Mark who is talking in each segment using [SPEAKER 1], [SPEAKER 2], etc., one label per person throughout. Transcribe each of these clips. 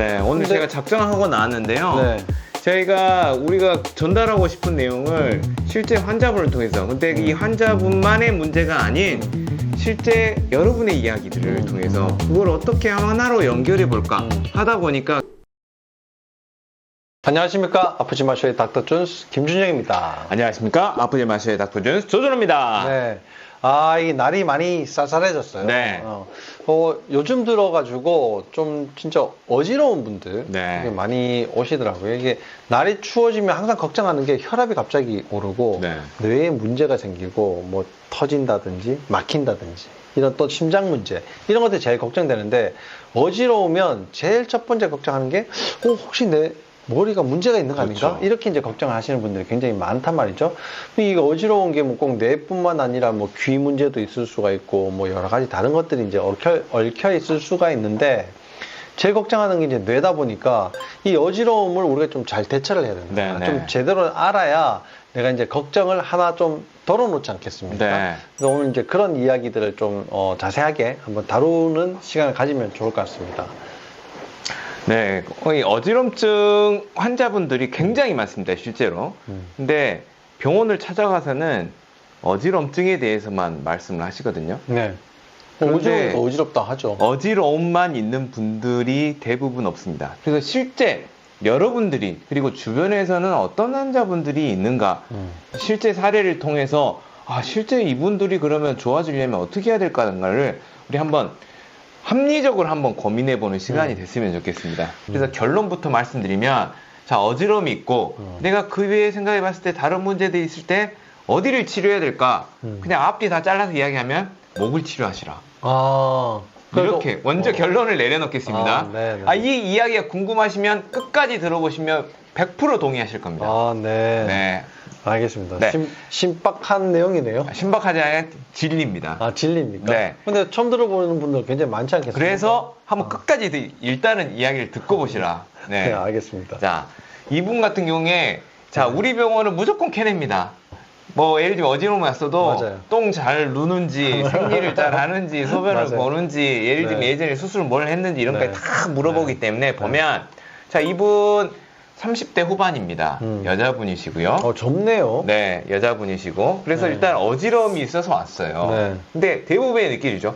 [SPEAKER 1] 네, 오늘 제가 작성하고 나왔는데요.
[SPEAKER 2] 네.
[SPEAKER 1] 우리가 전달하고 싶은 내용을 실제 환자분을 통해서, 근데 이 환자분만의 문제가 아닌 실제 여러분의 이야기들을 통해서 그걸 어떻게 하나로 연결해 볼까 하다 보니까.
[SPEAKER 2] 안녕하십니까. 아프지 마쇼의 닥터 준스 김준영입니다.
[SPEAKER 1] 안녕하십니까. 아프지 마셔의 닥터 준스 조준호입니다.
[SPEAKER 2] 네. 이 날이 많이 쌀쌀해졌어요.
[SPEAKER 1] 네.
[SPEAKER 2] 요즘 들어가지고 좀 진짜 어지러운 분들
[SPEAKER 1] 네.
[SPEAKER 2] 많이 오시더라고요. 이게 날이 추워지면 항상 걱정하는 게 혈압이 갑자기 오르고
[SPEAKER 1] 네.
[SPEAKER 2] 뇌에 문제가 생기고 뭐 터진다든지 막힌다든지 이런 또 심장 문제 이런 것들이 제일 걱정되는데, 어지러우면 제일 첫 번째 걱정하는 게 혹시 내 머리가 문제가 있는 거 아닌가?
[SPEAKER 1] 그렇죠.
[SPEAKER 2] 이렇게 이제 걱정을 하시는 분들이 굉장히 많단 말이죠. 이게 어지러운 게 뭐 꼭 뇌뿐만 아니라 뭐 귀 문제도 있을 수가 있고 뭐 여러 가지 다른 것들이 이제 얽혀 있을 수가 있는데, 제일 걱정하는 게 이제 뇌다 보니까 이 어지러움을 우리가 좀 잘 대처를 해야 된다.
[SPEAKER 1] 네,
[SPEAKER 2] 좀
[SPEAKER 1] 네.
[SPEAKER 2] 제대로 알아야 내가 이제 걱정을 하나 좀 덜어놓지 않겠습니까?
[SPEAKER 1] 네.
[SPEAKER 2] 그래서 오늘 이제 그런 이야기들을 좀 자세하게 한번 다루는 시간을 가지면 좋을 것 같습니다.
[SPEAKER 1] 네, 이 어지럼증 환자분들이 굉장히 많습니다, 실제로. 근데 병원을 찾아가서는 어지럼증에 대해서만 말씀을 하시거든요.
[SPEAKER 2] 네.
[SPEAKER 1] 그런데
[SPEAKER 2] 어지럽다 하죠.
[SPEAKER 1] 어지러움만 있는 분들이 대부분 없습니다. 그래서 실제 여러분들이, 그리고 주변에서는 어떤 환자분들이 있는가, 실제 사례를 통해서 실제 이분들이 그러면 좋아지려면 어떻게 해야 될까를 우리 한번 합리적으로 한번 고민해보는 시간이 됐으면 좋겠습니다. 그래서 결론부터 말씀드리면, 자, 어지러움이 있고 내가 그 외에 생각해봤을 때 다른 문제들이 있을 때 어디를 치료해야 될까? 그냥 앞뒤 다 잘라서 이야기하면 목을 치료하시라. 이렇게 먼저 결론을 내려놓겠습니다. 이 이야기가 궁금하시면 끝까지 들어보시면 100% 동의하실 겁니다.
[SPEAKER 2] 네.
[SPEAKER 1] 네.
[SPEAKER 2] 알겠습니다.
[SPEAKER 1] 네.
[SPEAKER 2] 신박한 내용이네요.
[SPEAKER 1] 신박하지 않은 진리입니다.
[SPEAKER 2] 진리입니까?
[SPEAKER 1] 네.
[SPEAKER 2] 근데 처음 들어보는 분들 굉장히 많지 않겠습니까?
[SPEAKER 1] 그래서 한번 끝까지 일단은 이야기를 듣고 보시라.
[SPEAKER 2] 네, 알겠습니다.
[SPEAKER 1] 자, 이분 같은 경우에, 자, 우리 병원은 무조건 캐냅니다. 뭐 예를 들면 어지러움이 왔어도 똥 잘 누는지, 생리를 잘 하는지, 소변을 보는지, 예를 들면 예전에 수술 뭘 했는지 이런 거 다 물어보기 때문에 보면, 자, 이분 30대 후반입니다. 여자분이시고요.
[SPEAKER 2] 젊네요.
[SPEAKER 1] 네, 여자분이시고. 그래서 일단 어지러움이 있어서 왔어요. 근데 대부분의 느낌이죠.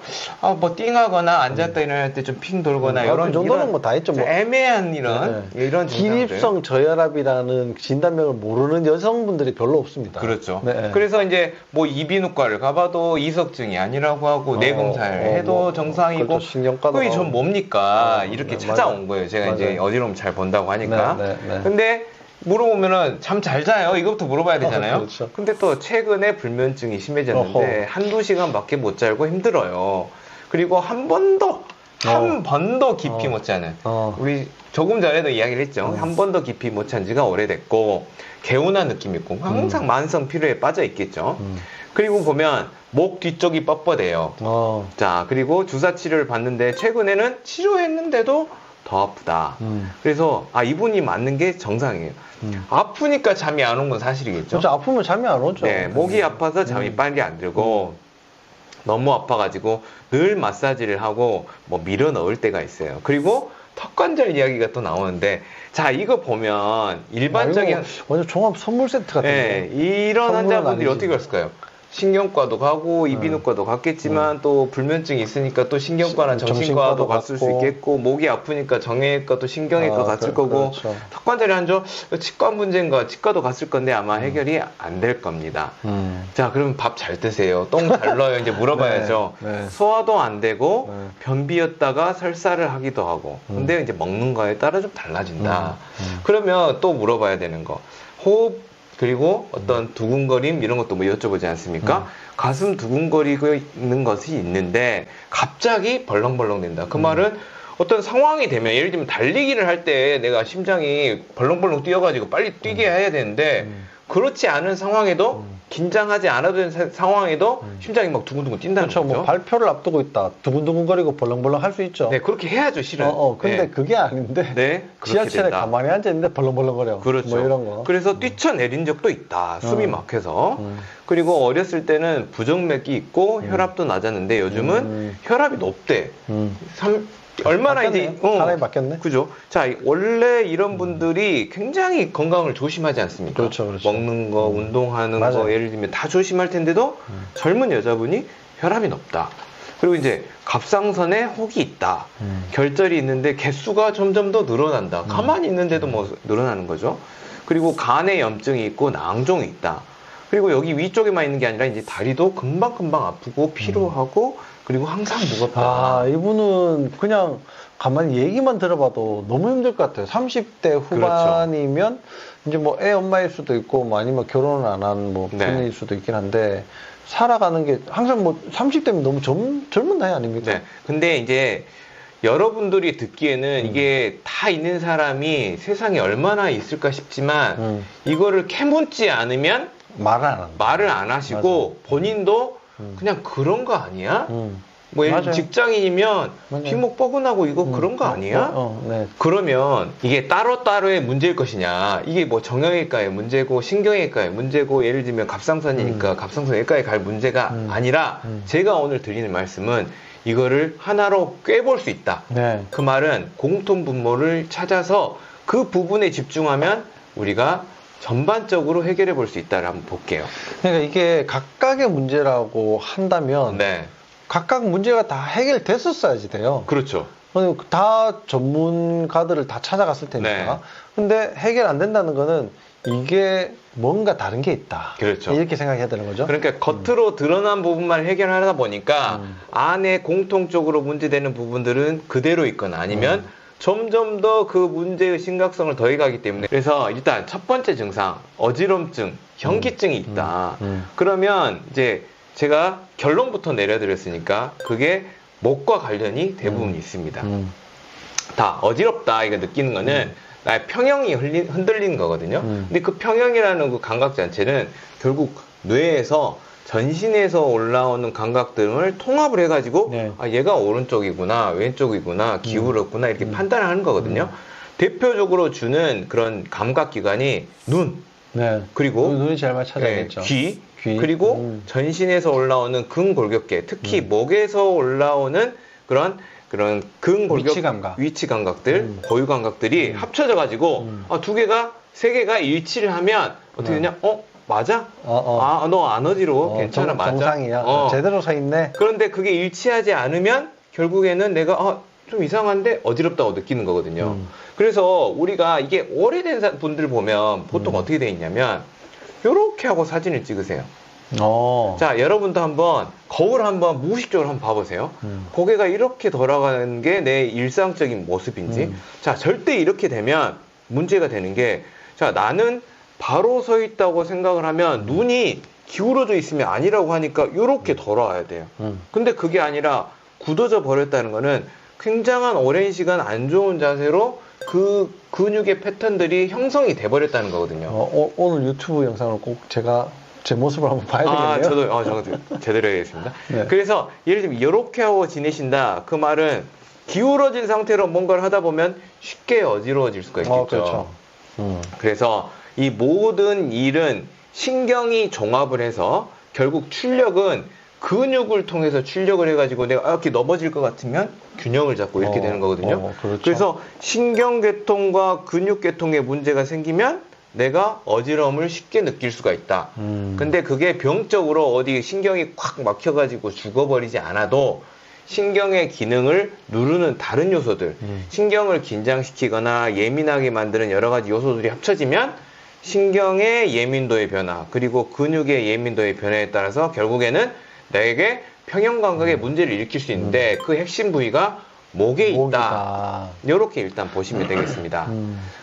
[SPEAKER 1] 뭐 띵하거나 앉았다 일어날 때 좀 핑 돌거나 이런.
[SPEAKER 2] 그 정도는 뭐 다 했죠. 뭐.
[SPEAKER 1] 애매한 이런 증상들.
[SPEAKER 2] 기립성 저혈압이라는 진단명을 모르는 여성분들이 별로 없습니다.
[SPEAKER 1] 그렇죠. 그래서 이제 뭐 이비인후과를 가봐도 이석증이 아니라고 하고 내검사를 해도 정상이고.
[SPEAKER 2] 그렇죠. 신경과도.
[SPEAKER 1] 그게 전 뭡니까? 이렇게 찾아온 거예요. 제가 이제 어지러움 잘 본다고 하니까. 근데 물어보면은 잠 잘 자요? 이것부터 물어봐야 되잖아요.
[SPEAKER 2] 그렇죠.
[SPEAKER 1] 근데 또 최근에 불면증이 심해졌는데 한두 시간밖에 못 자고 힘들어요. 그리고 한 번도 깊이 못 자는. 우리 조금 전에도 이야기를 했죠. 한 번도 깊이 못 잔 지가 오래됐고, 개운한 느낌이 있고, 항상 만성 피로에 빠져 있겠죠. 그리고 보면 목 뒤쪽이 뻣뻣해요. 자, 그리고 주사 치료를 받는데 최근에는 치료했는데도 더 아프다. 그래서 이분이 맞는 게 정상이에요. 아프니까 잠이 안 온 건 사실이겠죠.
[SPEAKER 2] 그렇죠. 아프면 잠이 안 오죠.
[SPEAKER 1] 네, 목이 아파서 잠이 빨리 안 들고 너무 아파가지고 늘 마사지를 하고 뭐 밀어 넣을 때가 있어요. 그리고 턱관절 이야기가 또 나오는데, 자, 이거 보면 일반적인
[SPEAKER 2] 완전 종합 선물 세트 같은데.
[SPEAKER 1] 이런 환자분들이 어떻게 했을까요? 신경과도 가고 이비인후과도 갔겠지만 또 불면증이 있으니까 또 신경과나 정신과도 갔을 수 있겠고, 목이 아프니까 정형외과 또 신경외과 갔을 거고, 턱관절이 한조 치과 문제인가 치과도 갔을 건데 아마 해결이 안 될 겁니다. 자, 그러면 밥 잘 드세요. 똥 잘 넣어요. 이제 물어봐야죠. 소화도 안 되고 변비였다가 설사를 하기도 하고. 근데 이제 먹는 거에 따라 좀 달라진다. 그러면 또 물어봐야 되는 거, 호흡 그리고 어떤 두근거림 이런 것도 뭐 여쭤보지 않습니까? 가슴 두근거리고 있는 것이 있는데 갑자기 벌렁벌렁 된다. 그 말은 어떤 상황이 되면, 예를 들면 달리기를 할 때 내가 심장이 벌렁벌렁 뛰어가지고 빨리 뛰게 해야 되는데 그렇지 않은 상황에도, 긴장하지 않아도 되는 상황에도 심장이 막 두근두근 뛴다는
[SPEAKER 2] 거죠.
[SPEAKER 1] 거죠.
[SPEAKER 2] 뭐 발표를 앞두고 있다. 두근두근거리고 벌렁벌렁 할 수 있죠.
[SPEAKER 1] 네, 그렇게 해야죠, 실은.
[SPEAKER 2] 근데 그게 아닌데. 지하철에 가만히 앉아있는데 벌렁벌렁거려.
[SPEAKER 1] 그렇죠.
[SPEAKER 2] 뭐 이런 거.
[SPEAKER 1] 그래서 뛰쳐내린 적도 있다. 숨이 막혀서. 그리고 어렸을 때는 부정맥이 있고 혈압도 낮았는데 요즘은 혈압이 높대. 얼마나
[SPEAKER 2] 바뀌었네요.
[SPEAKER 1] 이제
[SPEAKER 2] 사람이 바뀌었네.
[SPEAKER 1] 그죠? 자, 원래 이런 분들이 굉장히 건강을 조심하지 않습니까?
[SPEAKER 2] 그렇죠, 그렇죠.
[SPEAKER 1] 먹는 거, 운동하는
[SPEAKER 2] 맞아요.
[SPEAKER 1] 거 예를 들면 다 조심할 텐데도 젊은 여자분이 혈압이 높다. 그리고 이제 갑상선에 혹이 있다. 결절이 있는데 개수가 점점 더 늘어난다. 가만히 있는데도 뭐 늘어나는 거죠. 그리고 간에 염증이 있고 낭종이 있다. 그리고 여기 위쪽에만 있는 게 아니라 이제 다리도 금방금방 아프고 피로하고 그리고 항상 무겁다.
[SPEAKER 2] 아, 이분은 그냥 가만히 얘기만 들어봐도 너무 힘들 것 같아요. 30대 후반이면 이제 뭐 애 엄마일 수도 있고 뭐 아니면 결혼을 안 한 뭐
[SPEAKER 1] 네.
[SPEAKER 2] 분일 수도 있긴 한데 살아가는 게 항상 뭐 30대면 너무 젊은 나이 아닙니까?
[SPEAKER 1] 네. 근데 이제 여러분들이 듣기에는 이게 다 있는 사람이 세상에 얼마나 있을까 싶지만 이거를 캐묻지 않으면 말을 안 하시고 본인도 그냥 그런 거 아니야? 뭐 예를 들면
[SPEAKER 2] 맞아요.
[SPEAKER 1] 직장인이면
[SPEAKER 2] 맞아요.
[SPEAKER 1] 뒷목 뻐근하고 이거 그런 거 아니야?
[SPEAKER 2] 네.
[SPEAKER 1] 그러면 이게 따로따로의 문제일 것이냐, 이게 뭐 정형외과의 문제고 신경외과의 문제고 예를 들면 갑상선이니까 갑상선외과에 갈 문제가 아니라 제가 오늘 드리는 말씀은 이거를 하나로 꿰볼 수 있다.
[SPEAKER 2] 네.
[SPEAKER 1] 그 말은 공통분모를 찾아서 그 부분에 집중하면 우리가 전반적으로 해결해 볼 수 있다를 한번 볼게요.
[SPEAKER 2] 그러니까 이게 각각의 문제라고 한다면
[SPEAKER 1] 네.
[SPEAKER 2] 각각 문제가 다 해결됐었어야지 돼요.
[SPEAKER 1] 그렇죠.
[SPEAKER 2] 다 전문가들을 다 찾아갔을 테니까.
[SPEAKER 1] 네.
[SPEAKER 2] 근데 해결 안 된다는 거는 이게 뭔가 다른 게 있다.
[SPEAKER 1] 그렇죠.
[SPEAKER 2] 이렇게 생각해야 되는 거죠.
[SPEAKER 1] 그러니까 겉으로 드러난 부분만 해결하다 보니까 안에 공통적으로 문제되는 부분들은 그대로 있거나 아니면 점점 더 그 문제의 심각성을 더해가기 때문에 그래서 일단 첫 번째 증상 어지럼증, 현기증이 있다. 그러면 이제 제가 결론부터 내려드렸으니까 그게 목과 관련이 대부분 있습니다. 다 어지럽다 이거 느끼는 거는 나의 평형이 흔들리는 거거든요. 근데 그 평형이라는 그 감각 자체는 결국 뇌에서 전신에서 올라오는 감각들을 통합을 해가지고
[SPEAKER 2] 네.
[SPEAKER 1] 아, 얘가 오른쪽이구나 왼쪽이구나 기울었구나 이렇게 판단을 하는 거거든요. 대표적으로 주는 그런 감각기관이 눈,
[SPEAKER 2] 네.
[SPEAKER 1] 그리고
[SPEAKER 2] 눈이 제일 많이 찾아야겠죠.
[SPEAKER 1] 귀, 그리고 전신에서 올라오는 근골격계, 특히 목에서 올라오는 그런 근골격 위치 감각들, 고유 감각들이 합쳐져 가지고 두 개가 세 개가 일치를 하면 어떻게 되냐? 맞아? 아, 너 안 어지러워? 괜찮아, 맞아?
[SPEAKER 2] 정상이야. 제대로 서 있네.
[SPEAKER 1] 그런데 그게 일치하지 않으면 결국에는 내가 좀 이상한데 어지럽다고 느끼는 거거든요. 그래서 우리가 이게 오래된 분들 보면 보통 어떻게 돼 있냐면 요렇게 하고 사진을 찍으세요. 자, 여러분도 한번 거울 한번 무의식적으로 한번 봐보세요. 고개가 이렇게 돌아가는 게 내 일상적인 모습인지. 자, 절대 이렇게 되면 문제가 되는 게, 자, 나는 바로 서 있다고 생각을 하면 눈이 기울어져 있으면 아니라고 하니까 이렇게 돌아와야 돼요. 근데 그게 아니라 굳어져 버렸다는 거는 굉장한 오랜 시간 안 좋은 자세로 그 근육의 패턴들이 형성이 돼 버렸다는 거거든요.
[SPEAKER 2] 오늘 유튜브 영상을 꼭 제가 제 모습을 한번 봐야 되겠네요.
[SPEAKER 1] 저도 제대로 해야겠습니다.
[SPEAKER 2] 네.
[SPEAKER 1] 그래서 예를 들면 이렇게 하고 지내신다. 그 말은 기울어진 상태로 뭔가를 하다 보면 쉽게 어지러워질 수가 있겠죠.
[SPEAKER 2] 그렇죠.
[SPEAKER 1] 그래서 이 모든 일은 신경이 종합을 해서 결국 출력은 근육을 통해서 출력을 해가지고 내가 이렇게 넘어질 것 같으면 균형을 잡고 이렇게 되는 거거든요.
[SPEAKER 2] 그렇죠.
[SPEAKER 1] 그래서 신경계통과 근육계통에 문제가 생기면 내가 어지러움을 쉽게 느낄 수가 있다. 근데 그게 병적으로 어디 신경이 콱 막혀가지고 죽어버리지 않아도 신경의 기능을 누르는 다른 요소들, 신경을 긴장시키거나 예민하게 만드는 여러 가지 요소들이 합쳐지면 신경의 예민도의 변화, 그리고 근육의 예민도의 변화에 따라서 결국에는 나에게 평형감각의 문제를 일으킬 수 있는데 그 핵심 부위가 목에 있다. 이렇게 일단 보시면 되겠습니다.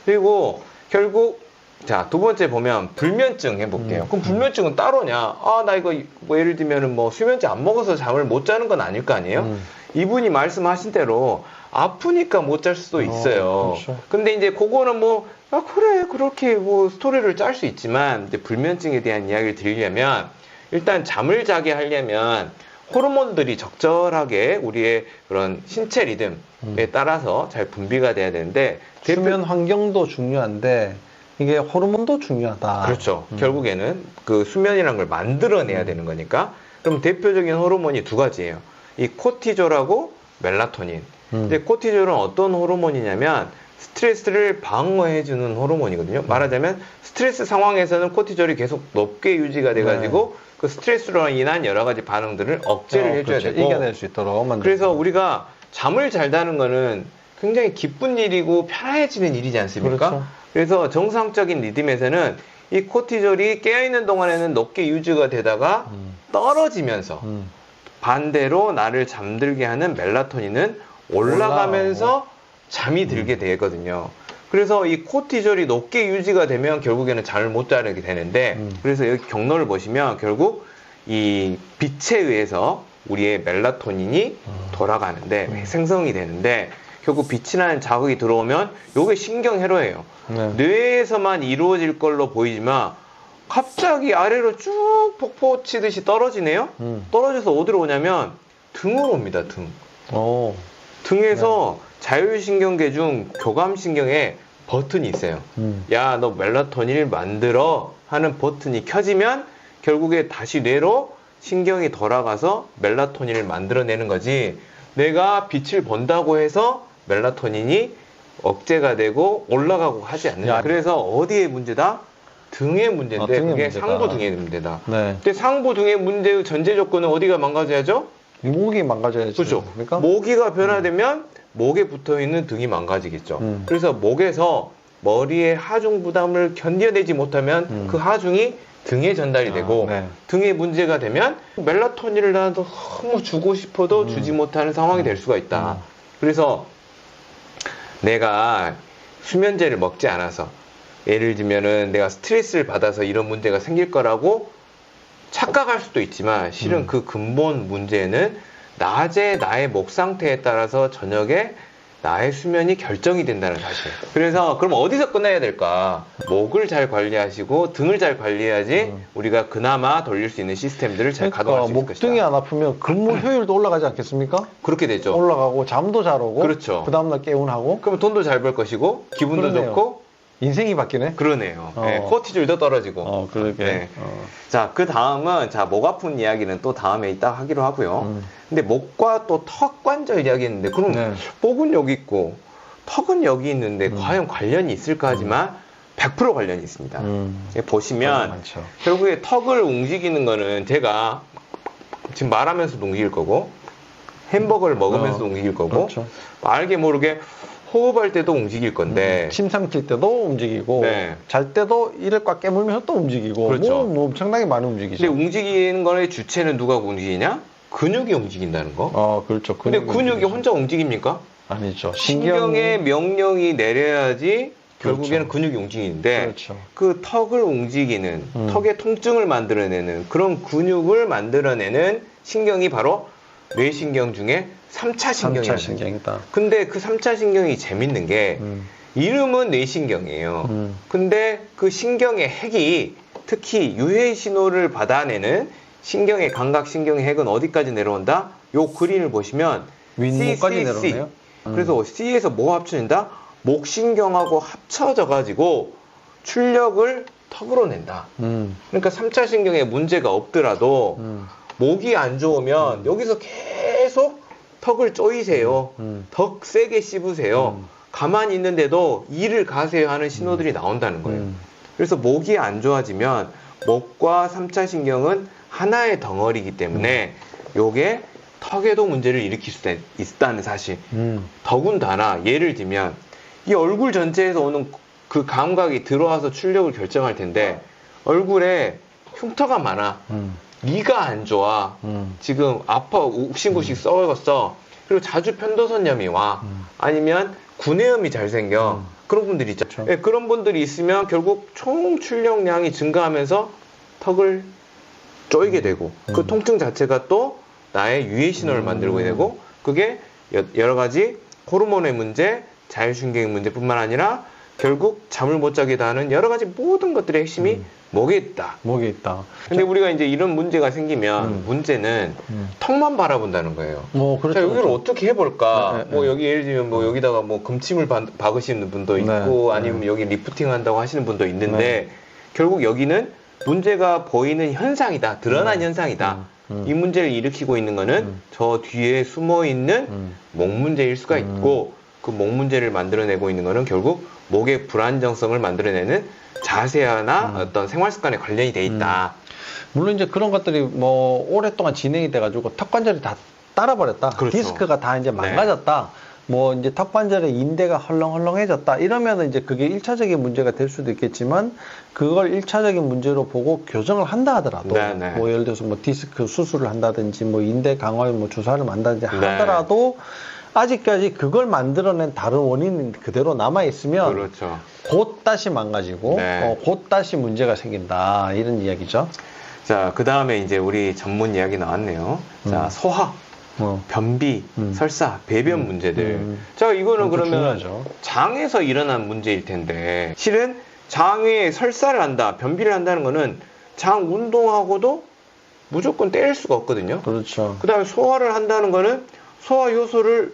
[SPEAKER 1] 그리고 결국 자, 두 번째 보면 불면증 해볼게요. 그럼 불면증은 따로냐? 나 이거 뭐 예를 들면은 뭐 수면제 안 먹어서 잠을 못 자는 건 아닐 거 아니에요? 이분이 말씀하신 대로 아프니까 못 잘 수도 있어요.
[SPEAKER 2] 그렇죠.
[SPEAKER 1] 근데 이제 그거는 뭐 그래 그렇게 뭐 스토리를 짤 수 있지만 이제 불면증에 대한 이야기를 드리려면 일단 잠을 자게 하려면 호르몬들이 적절하게 우리의 그런 신체 리듬에 따라서 잘 분비가 돼야 되는데
[SPEAKER 2] 수면 환경도 중요한데 이게 호르몬도 중요하다.
[SPEAKER 1] 그렇죠. 결국에는 그 수면이라는 걸 만들어내야 되는 거니까. 그럼 대표적인 호르몬이 두 가지예요. 이 코티졸하고 멜라토닌. 근데 코티졸은 어떤 호르몬이냐면 스트레스를 방어해주는 호르몬이거든요. 말하자면 스트레스 상황에서는 코티졸이 계속 높게 유지가 돼가지고 그 스트레스로 인한 여러 가지 반응들을 억제를 해줘야
[SPEAKER 2] 그렇죠.
[SPEAKER 1] 되고,
[SPEAKER 2] 이겨낼 수 있도록 만들고.
[SPEAKER 1] 그래서 우리가 잠을 잘 자는 거는 굉장히 기쁜 일이고 편안해지는 일이지 않습니까?
[SPEAKER 2] 그렇죠.
[SPEAKER 1] 그래서 정상적인 리듬에서는 이 코티졸이 깨어있는 동안에는 높게 유지가 되다가 떨어지면서 반대로 나를 잠들게 하는 멜라토닌은 올라가면서 잠이 들게 되거든요. 그래서 이 코티졸이 높게 유지가 되면 결국에는 잠을 못 자게 되는데, 그래서 여기 경로를 보시면 결국 이 빛에 의해서 우리의 멜라토닌이 돌아가는데 생성이 되는데, 결국 빛이라는 자극이 들어오면 요게 신경회로예요.
[SPEAKER 2] 네.
[SPEAKER 1] 뇌에서만 이루어질 걸로 보이지만 갑자기 아래로 쭉 폭포 치듯이 떨어지네요. 떨어져서 어디로 오냐면 등으로 옵니다. 등.
[SPEAKER 2] 오.
[SPEAKER 1] 등에서 자율신경계 중 교감신경에 버튼이 있어요. 야, 너 멜라토닌을 만들어 하는 버튼이 켜지면 결국에 다시 뇌로 신경이 돌아가서 멜라토닌을 만들어내는 거지, 내가 빛을 본다고 해서 멜라토닌이 억제가 되고 올라가고 하지 않는다. 그래서 어디에 문제다? 등의 문제인데,
[SPEAKER 2] 등의
[SPEAKER 1] 그게
[SPEAKER 2] 문제다.
[SPEAKER 1] 상부 등의 문제다.
[SPEAKER 2] 네.
[SPEAKER 1] 근데 상부 등의 문제의 전제 조건은 어디가 망가져야죠?
[SPEAKER 2] 목이 망가져야지.
[SPEAKER 1] 그렇죠.
[SPEAKER 2] 그러니까?
[SPEAKER 1] 모기가 변화되면 목에 붙어있는 등이 망가지겠죠. 그래서 목에서 머리의 하중 부담을 견뎌내지 못하면 그 하중이 등에 전달이 되고,
[SPEAKER 2] 네.
[SPEAKER 1] 등에 문제가 되면 멜라토닌을 나도 너무 주고 싶어도 주지 못하는 상황이 될 수가 있다. 그래서 내가 수면제를 먹지 않아서, 예를 들면은 내가 스트레스를 받아서 이런 문제가 생길 거라고 착각할 수도 있지만, 실은 그 근본 문제는 낮에 나의 목 상태에 따라서 저녁에 나의 수면이 결정이 된다는 사실. 그래서 그럼 어디서 끝내야 될까? 목을 잘 관리하시고 등을 잘 관리해야지 우리가 그나마 돌릴 수 있는 시스템들을 잘 가동할 수 있을 것이다.
[SPEAKER 2] 목등이 안 아프면 근무 효율도 올라가지 않겠습니까?
[SPEAKER 1] 그렇게 되죠.
[SPEAKER 2] 올라가고 잠도 잘 오고,
[SPEAKER 1] 그렇죠.
[SPEAKER 2] 그 다음날 개운하고,
[SPEAKER 1] 그럼 돈도 잘 벌 것이고 기분도
[SPEAKER 2] 그러네요.
[SPEAKER 1] 좋고.
[SPEAKER 2] 인생이 바뀌네.
[SPEAKER 1] 그러네요. 네, 코티졸도 떨어지고.
[SPEAKER 2] 그러게.
[SPEAKER 1] 네. 자, 그 다음은, 자, 목 아픈 이야기는 또 다음에 이따 하기로 하고요. 근데 목과 또 턱 관절 이야기 했는데, 그럼
[SPEAKER 2] 네.
[SPEAKER 1] 목은 여기 있고, 턱은 여기 있는데, 과연 관련이 있을까 하지만, 100% 관련이 있습니다. 보시면,
[SPEAKER 2] 많죠.
[SPEAKER 1] 결국에 턱을 움직이는 거는 제가 지금 말하면서도 움직일 거고, 햄버거를 먹으면서도 움직일 거고,
[SPEAKER 2] 그렇죠.
[SPEAKER 1] 알게 모르게 호흡할 때도 움직일 건데,
[SPEAKER 2] 침 삼킬 때도 움직이고,
[SPEAKER 1] 네.
[SPEAKER 2] 잘 때도 이를 꽉 깨물면서 또 움직이고,
[SPEAKER 1] 그렇죠.
[SPEAKER 2] 뭐 엄청나게 많이 움직이죠.
[SPEAKER 1] 근데 움직이는 거의 주체는 누가 움직이냐? 근육이 움직인다는 거.
[SPEAKER 2] 그렇죠.
[SPEAKER 1] 근데 근육이 혼자 움직입니까?
[SPEAKER 2] 아니죠.
[SPEAKER 1] 신경의 명령이 내려야지 결국에는
[SPEAKER 2] 그렇죠.
[SPEAKER 1] 근육이 움직이는데,
[SPEAKER 2] 그렇죠.
[SPEAKER 1] 그 턱을 움직이는, 턱의 통증을 만들어내는 그런 근육을 만들어내는 신경이 바로 뇌신경 중에 3차 신경이에요.
[SPEAKER 2] 3차 신경이다.
[SPEAKER 1] 근데 그 3차 신경이 재밌는 게 이름은 뇌신경이에요. 근데 그 신경의 핵이, 특히 유해 신호를 받아내는 신경의 감각신경의 핵은 어디까지 내려온다? 요 그림을 보시면
[SPEAKER 2] 윗목까지 내려오네요.
[SPEAKER 1] 그래서 C에서 뭐가 합쳐진다? 목신경하고 합쳐져 가지고 출력을 턱으로 낸다. 그러니까 3차 신경에 문제가 없더라도 목이 안 좋으면 여기서 계속 턱을 쪼이세요. 더 세게 씹으세요. 가만히 있는데도 이를 가세요 하는 신호들이 나온다는 거예요. 그래서 목이 안 좋아지면 목과 3차 신경은 하나의 덩어리이기 때문에 요게 턱에도 문제를 일으킬 수 있다는 사실. 더군다나 예를 들면 이 얼굴 전체에서 오는 그 감각이 들어와서 출력을 결정할 텐데, 얼굴에 흉터가 많아. 이가 안 좋아. 지금 아파, 욱신욱신 썩었어. 그리고 자주 편도선염이 와. 아니면 구내염이 잘 생겨. 그런 분들이 있죠.
[SPEAKER 2] 그렇죠.
[SPEAKER 1] 네, 그런 분들이 있으면 결국 총 출력량이 증가하면서 턱을 쪼이게 되고, 그 통증 자체가 또 나의 유해 신호를 만들고 되고, 그게 여러 가지 호르몬의 문제, 자율신경의 문제뿐만 아니라 결국 잠을 못 자게 하는 여러 가지 모든 것들의 핵심이 목에 있다.
[SPEAKER 2] 목에 있다.
[SPEAKER 1] 근데 우리가 이제 이런 문제가 생기면 문제는 턱만 바라본다는 거예요.
[SPEAKER 2] 그렇죠,
[SPEAKER 1] 자, 여기를
[SPEAKER 2] 그렇죠.
[SPEAKER 1] 어떻게 해볼까?
[SPEAKER 2] 네,
[SPEAKER 1] 뭐
[SPEAKER 2] 네.
[SPEAKER 1] 여기 예를 들면 뭐 여기다가 뭐 금침을 박으시는 분도 있고
[SPEAKER 2] 네,
[SPEAKER 1] 아니면 여기 리프팅 한다고 하시는 분도 있는데
[SPEAKER 2] 네.
[SPEAKER 1] 결국 여기는 문제가 보이는 현상이다. 드러난 현상이다. 이 문제를 일으키고 있는 거는 저 뒤에 숨어 있는 목 문제일 수가 있고 그 목 문제를 만들어내고 있는 거는 결국 목의 불안정성을 만들어내는 자세나 어떤 생활 습관에 관련이 돼 있다.
[SPEAKER 2] 물론 이제 그런 것들이 뭐 오랫동안 진행이 돼가지고 턱 관절이 다 따라버렸다.
[SPEAKER 1] 그렇죠.
[SPEAKER 2] 디스크가 다 이제 망가졌다. 뭐 이제 턱 관절의 인대가 헐렁헐렁해졌다. 이러면은 이제 그게 1차적인 문제가 될 수도 있겠지만 그걸 1차적인 문제로 보고 교정을 한다 하더라도
[SPEAKER 1] 네.
[SPEAKER 2] 뭐 예를 들어서 뭐 디스크 수술을 한다든지 뭐 인대 강화에 뭐 주사를 만다든지
[SPEAKER 1] 네.
[SPEAKER 2] 하더라도 아직까지 그걸 만들어낸 다른 원인이 그대로 남아 있으면
[SPEAKER 1] 그렇죠.
[SPEAKER 2] 곧 다시 망가지고
[SPEAKER 1] 네.
[SPEAKER 2] 곧 다시 문제가 생긴다 이런 이야기죠.
[SPEAKER 1] 자, 그 다음에 이제 우리 전문 이야기 나왔네요. 자, 소화, 변비, 설사, 배변 문제들. 자, 이거는 그러면
[SPEAKER 2] 중요하죠.
[SPEAKER 1] 장에서 일어난 문제일 텐데 실은 장에 설사를 한다, 변비를 한다는 거는 장 운동하고도 무조건 떼일 수가 없거든요.
[SPEAKER 2] 그렇죠.
[SPEAKER 1] 그 다음에 소화를 한다는 거는 소화 효소를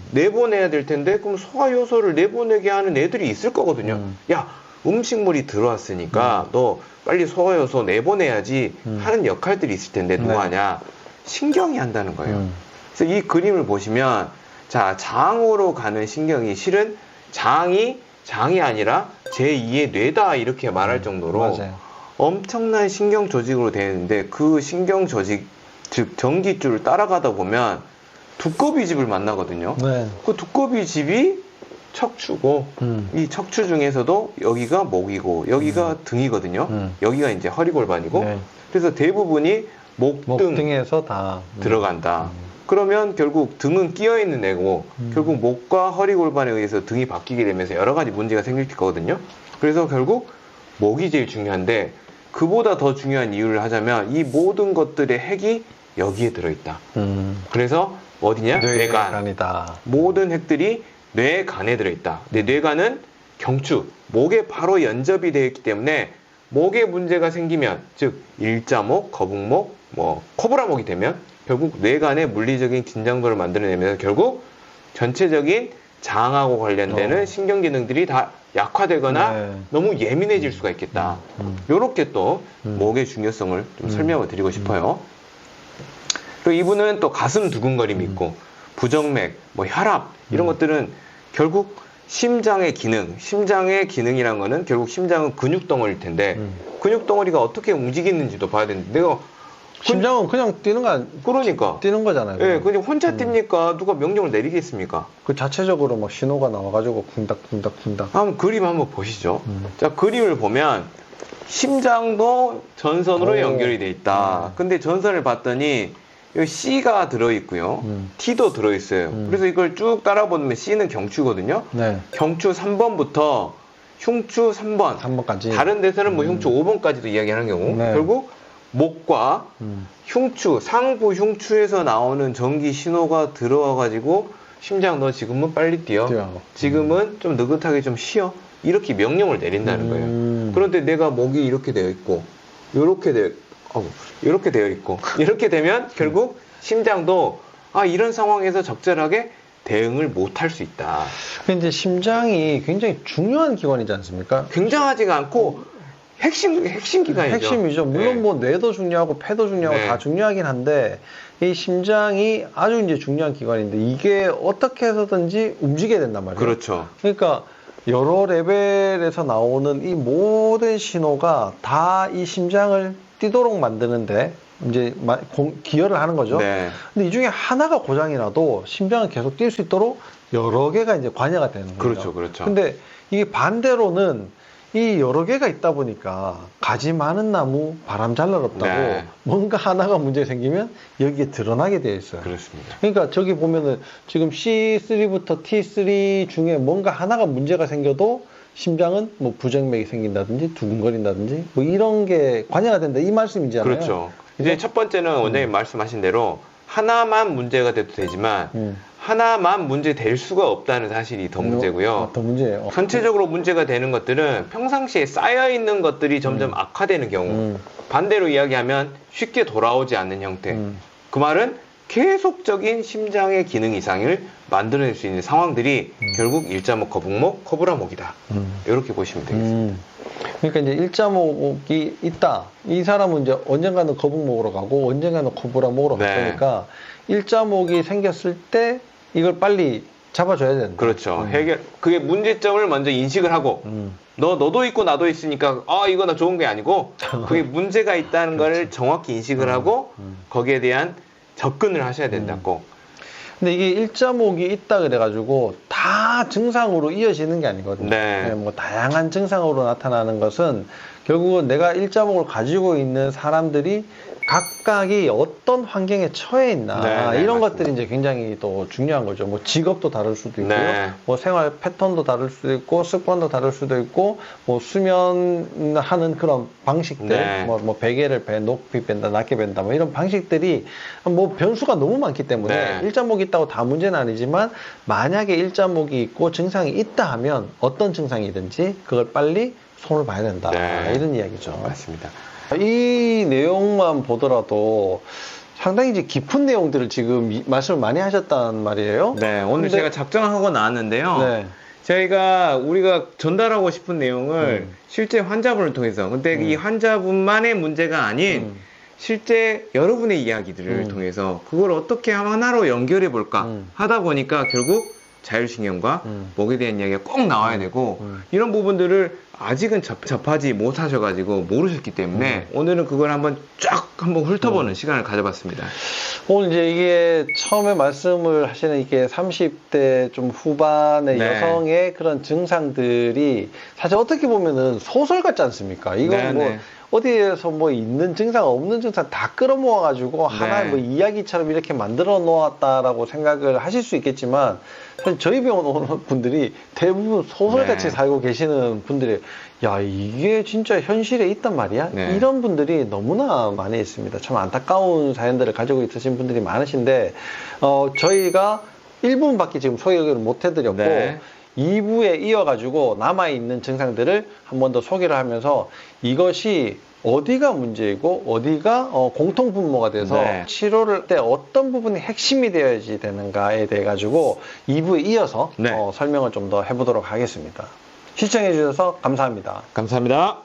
[SPEAKER 1] 내보내야 될 텐데 그럼 소화 효소를 내보내게 하는 애들이 있을 거거든요. 야, 음식물이 들어왔으니까 너 빨리 소화 효소 내보내야지 하는 역할들이 있을 텐데 누가 하냐? 신경이 한다는 거예요. 그래서 이 그림을 보시면 자, 장으로 가는 신경이 실은 장이 아니라 제2의 뇌다 이렇게 말할 정도로
[SPEAKER 2] 맞아요.
[SPEAKER 1] 엄청난 신경 조직으로 되어 있는데 그 신경 조직 즉 전기줄을 따라가다 보면 두꺼비 집을 만나거든요.
[SPEAKER 2] 네.
[SPEAKER 1] 그 두꺼비 집이 척추고 이 척추 중에서도 여기가 목이고 여기가 등이거든요. 여기가 이제 허리골반이고
[SPEAKER 2] 네.
[SPEAKER 1] 그래서 대부분이 목등
[SPEAKER 2] 목등에서 다
[SPEAKER 1] 들어간다. 그러면 결국 등은 끼어 있는 애고 결국 목과 허리골반에 의해서 등이 바뀌게 되면서 여러 가지 문제가 생길 거거든요. 그래서 결국 목이 제일 중요한데 그보다 더 중요한 이유를 하자면 이 모든 것들의 핵이 여기에 들어있다. 그래서 어디냐? 뇌간.
[SPEAKER 2] 뇌간이다.
[SPEAKER 1] 모든 핵들이 뇌간에 들어있다. 근데 뇌간은 경추, 목에 바로 연접이 되어 있기 때문에 목에 문제가 생기면 즉 일자목, 거북목, 뭐 코브라목이 되면 결국 뇌간의 물리적인 긴장도를 만들어내면서 결국 전체적인 장하고 관련되는 신경 기능들이 다 약화되거나
[SPEAKER 2] 네.
[SPEAKER 1] 너무 예민해질 수가 있겠다. 요렇게 또 목의 중요성을 좀 설명을 드리고 싶어요. 그리고 이분은 또 가슴 두근거림이 있고 부정맥, 뭐 혈압 이런 것들은 결국 심장의 기능이란 거는 결국 심장은 근육 덩어리일 텐데 근육 덩어리가 어떻게 움직이는지도 봐야 되는데 내가
[SPEAKER 2] 심장은 그냥
[SPEAKER 1] 그러니까
[SPEAKER 2] 뛰는 거잖아요.
[SPEAKER 1] 예, 그냥 혼자 뜁니까? 누가 명령을 내리겠습니까?
[SPEAKER 2] 그 자체적으로 막 신호가 나와가지고 쿵닥쿵닥쿵닥.
[SPEAKER 1] 한번 그림 한번 보시죠. 자, 그림을 보면 심장도 전선으로 연결이 돼 있다. 근데 전선을 봤더니 여기 C가 들어있고요. T도 들어있어요. 그래서 이걸 쭉 따라보면 C는 경추거든요.
[SPEAKER 2] 네.
[SPEAKER 1] 경추 3번부터 흉추 3번.
[SPEAKER 2] 3번까지.
[SPEAKER 1] 다른 데서는 뭐 흉추 5번까지도 이야기하는 경우.
[SPEAKER 2] 네.
[SPEAKER 1] 결국 목과 흉추, 상부 흉추에서 나오는 전기 신호가 들어와가지고 심장 너 지금은 빨리 뛰어. 지금은 좀 느긋하게 좀 쉬어. 이렇게 명령을 내린다는 거예요. 그런데 내가 목이 이렇게 되어 있고, 이렇게 되어 있고, 이렇게 되면 결국 심장도 이런 상황에서 적절하게 대응을 못 할 수 있다.
[SPEAKER 2] 근데 심장이 굉장히 중요한 기관이지 않습니까?
[SPEAKER 1] 굉장하지가 않고 핵심 기관이죠.
[SPEAKER 2] 핵심이죠. 물론
[SPEAKER 1] 네.
[SPEAKER 2] 뭐 뇌도 중요하고 폐도 중요하고
[SPEAKER 1] 네.
[SPEAKER 2] 다 중요하긴 한데 이 심장이 아주 이제 중요한 기관인데 이게 어떻게 해서든지 움직여야 된단 말이에요.
[SPEAKER 1] 그렇죠.
[SPEAKER 2] 그러니까 여러 레벨에서 나오는 이 모든 신호가 다 이 심장을 뛰도록 만드는데 이제 기여를 하는 거죠.
[SPEAKER 1] 네.
[SPEAKER 2] 근데 이 중에 하나가 고장이 나도 심장은 계속 뛸 수 있도록 여러 개가 이제 관여가 되는 거예요.
[SPEAKER 1] 그렇죠, 그렇죠.
[SPEAKER 2] 근데 이게 반대로는 이 여러 개가 있다 보니까 가지 많은 나무 바람 잘 날 없다고
[SPEAKER 1] 네.
[SPEAKER 2] 뭔가 하나가 문제 생기면 여기에 드러나게 되어 있어요.
[SPEAKER 1] 그렇습니다.
[SPEAKER 2] 그러니까 저기 보면은 지금 C3부터 T3 중에 뭔가 하나가 문제가 생겨도 심장은 뭐 부정맥이 생긴다든지 두근거린다든지 뭐 이런 게 관여가 된다 이 말씀이잖아요.
[SPEAKER 1] 그렇죠. 이제 첫 번째는 원장님 말씀하신 대로 하나만 문제가 돼도 되지만 하나만 문제 될 수가 없다는 사실이 더 문제고요.
[SPEAKER 2] 더 문제예요.
[SPEAKER 1] 전체적으로 문제가 되는 것들은 평상시에 쌓여 있는 것들이 점점 악화되는 경우, 반대로 이야기하면 쉽게 돌아오지 않는 형태. 그 말은 계속적인 심장의 기능 이상을 만들어낼 수 있는 상황들이 결국 일자목, 거북목, 코브라목이다. 이렇게 보시면 되겠습니다.
[SPEAKER 2] 그러니까 이제 일자목이 있다. 이 사람은 이제 언젠가는 거북목으로 가고 언젠가는 코브라목으로
[SPEAKER 1] 네.
[SPEAKER 2] 갔으니까 일자목이 생겼을 때 이걸 빨리 잡아줘야 된다.
[SPEAKER 1] 그렇죠. 그게 문제점을 먼저 인식을 하고, 너도 있고 나도 있으니까, 이거 나 좋은 게 아니고, 그게 문제가 있다는 걸 정확히 인식을 하고, 거기에 대한 접근을 하셔야 된다고.
[SPEAKER 2] 근데 이게 일자목이 있다 그래가지고 다 증상으로 이어지는 게 아니거든요.
[SPEAKER 1] 네.
[SPEAKER 2] 뭐 다양한 증상으로 나타나는 것은 결국은 내가 일자목을 가지고 있는 사람들이 각각이 어떤 환경에 처해 있나
[SPEAKER 1] 네,
[SPEAKER 2] 이런
[SPEAKER 1] 맞습니다.
[SPEAKER 2] 것들이 이제 굉장히 또 중요한 거죠. 뭐 직업도 다를 수도 있고요.
[SPEAKER 1] 네.
[SPEAKER 2] 뭐 생활 패턴도 다를 수도 있고 습관도 다를 수도 있고 뭐 수면하는 그런 방식들
[SPEAKER 1] 네.
[SPEAKER 2] 뭐 베개를 높이 뺀다 낮게 뺀다 뭐 이런 방식들이 뭐 변수가 너무 많기 때문에
[SPEAKER 1] 네.
[SPEAKER 2] 일자목이 있다고 다 문제는 아니지만 만약에 일자목이 있고 증상이 있다 하면 어떤 증상이든지 그걸 빨리 손을 봐야 된다.
[SPEAKER 1] 네.
[SPEAKER 2] 이런 이야기죠.
[SPEAKER 1] 맞습니다.
[SPEAKER 2] 이 내용만 보더라도 상당히 이제 깊은 내용들을 지금 말씀을 많이 하셨단 말이에요.
[SPEAKER 1] 네, 오늘
[SPEAKER 2] 근데-
[SPEAKER 1] 제가 작정하고 나왔는데요.
[SPEAKER 2] 네.
[SPEAKER 1] 우리가 전달하고 싶은 내용을 실제 환자분을 통해서, 근데 이 환자분만의 문제가 아닌 실제 여러분의 이야기들을 통해서 그걸 어떻게 하나로 연결해 볼까 하다 보니까 결국 자율신경과 목에 대한 이야기가 꼭 나와야 되고, 이런 부분들을 아직은 접하지 못하셔가지고 모르셨기 때문에 오늘은 그걸 한번 훑어보는 시간을 가져봤습니다.
[SPEAKER 2] 오늘 이제 이게 처음에 말씀을 하시는 이게 30대 좀 후반의
[SPEAKER 1] 네.
[SPEAKER 2] 여성의 그런 증상들이 사실 어떻게 보면은 소설 같지 않습니까? 이거
[SPEAKER 1] 네,
[SPEAKER 2] 뭐
[SPEAKER 1] 네.
[SPEAKER 2] 어디에서 뭐 있는 증상 없는 증상 다 끌어모아가지고 하나의 뭐 이야기처럼 이렇게 만들어 놓았다라고 생각을 하실 수 있겠지만 사실 저희 병원 오는 분들이 대부분 소설같이
[SPEAKER 1] 네.
[SPEAKER 2] 살고 계시는 분들이 야 이게 진짜 현실에 있단 말이야?
[SPEAKER 1] 네.
[SPEAKER 2] 이런 분들이 너무나 많이 있습니다. 참 안타까운 사연들을 가지고 있으신 분들이 많으신데 저희가 1부분밖에 지금 소개를 못 해드렸고
[SPEAKER 1] 네.
[SPEAKER 2] 2부에 이어가지고 남아있는 증상들을 한 번 더 소개를 하면서 이것이 어디가 문제이고 어디가 공통분모가 돼서
[SPEAKER 1] 네.
[SPEAKER 2] 치료를 할 때 어떤 부분이 핵심이 되어야지 되는가에 대해 가지고 2부에 이어서
[SPEAKER 1] 네.
[SPEAKER 2] 설명을 좀 더 해보도록 하겠습니다. 시청해 주셔서 감사합니다.
[SPEAKER 1] 감사합니다.